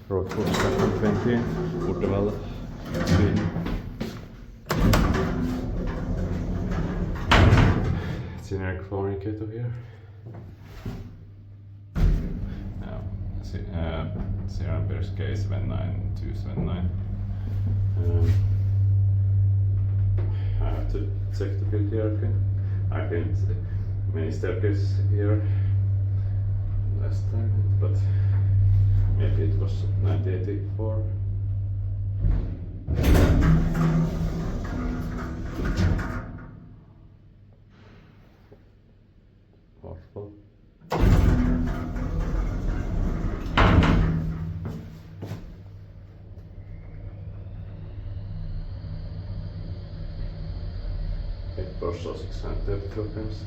Ridhusgatan 20, Uddevalla, Sweden. Generic floor indicator here. Zero amperes case 79279. I have to check the build hierarchy. I built many staircases here last time, but maybe it was 1984. Fourth floor. Eight torso 630 kilograms.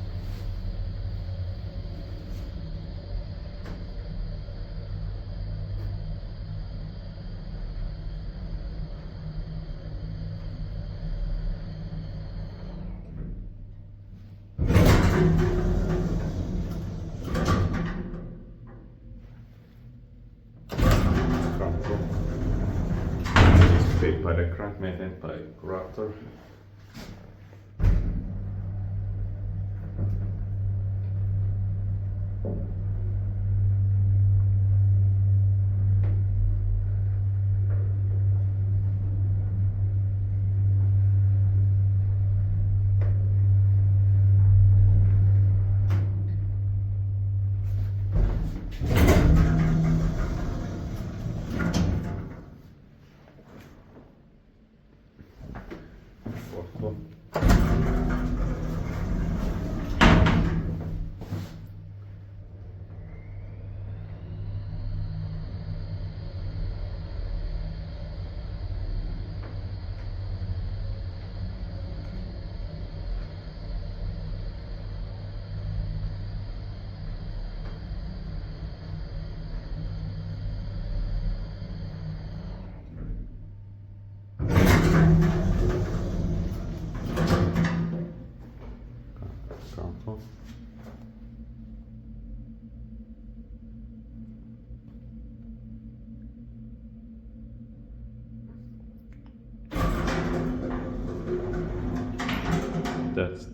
Ground floor. Paid by the crank, maintained by Raptor. Fourth floor. Ground floor. That's